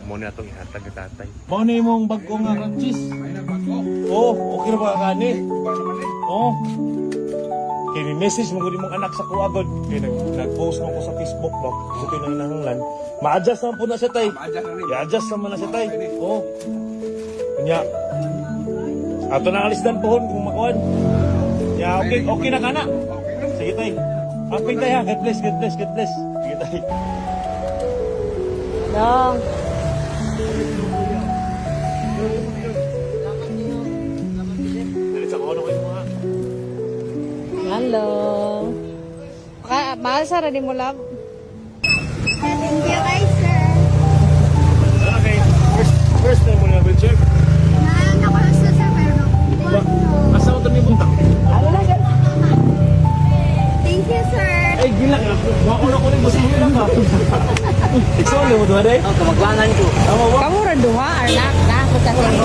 Muna itong ihatag ni tatay. Mao na imong bago nga ranchis. Oh, okay na ba kani? Oh. Kini message mo gud imong anak sa kuagod. Kay nag-post mo ko sa Facebook ba. So kinahanglan. Ma-adjust naman po na siya tay. I-adjust naman na siya tay. Oh. Kanya. Ato na alisdan pohon kung makuan. Ya, okay na kana. Sige tay. Aping tay ha. God bless. Sige tay. Dong. Hello. Mahal sa rin mo love. Thank you guys, sir. Okay. First time mo na wheelchair. Nakalusto sir, pero Asa ko tani punta? Ano na gan? thank you, sir. Ay, gila ka. Wako na ko rin. Basta mo lang ka. Ikso, mo doon eh? Oh, kamaglanan ko. Tama ba? Kamu ra duha or na ko sa sini.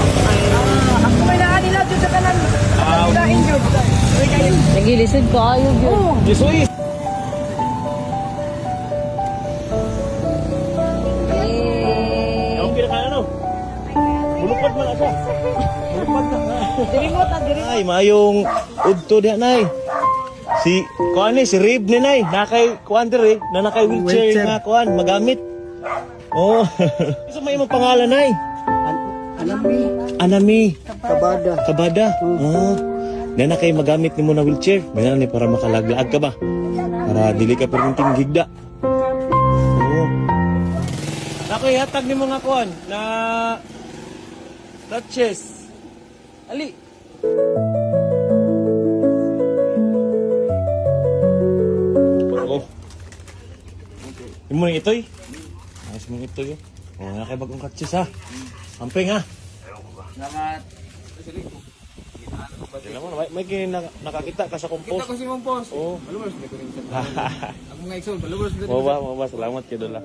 Ako may nakanila dyan sa kanan. Dahin dyan. Nagilisod ko ayo gyud. Yesoy. Okay na ka ano? Mulupad man asa. Mulupad na. Diri mo ta diri. Ay, mayong udto diha nay. Si kuan ni si Rib ni nay, nakay kuan diri, na nakay wheelchair nga kuan magamit. Oh. Isa may imong pangalan nay. Anami. Kabada. Oh. Na nakay magamit nimo na wheelchair, ganyan ni para makalaglaag ka ba? Para dili ka perminting gigda. Oh. Nakoy hatag nimo nga kuan na touches. Ali. Oh. Imo ni itoy. Ayos mo itoy. Oh, nakay bagong touches ha. Amping ha. Salamat. Alam mo, may nakakita ka sa Kita compose. ko si Mong Pos. Oo. Maluwas na ko rin siya. Ako nga ikson, maluwas na Maba, salamat kay Dola.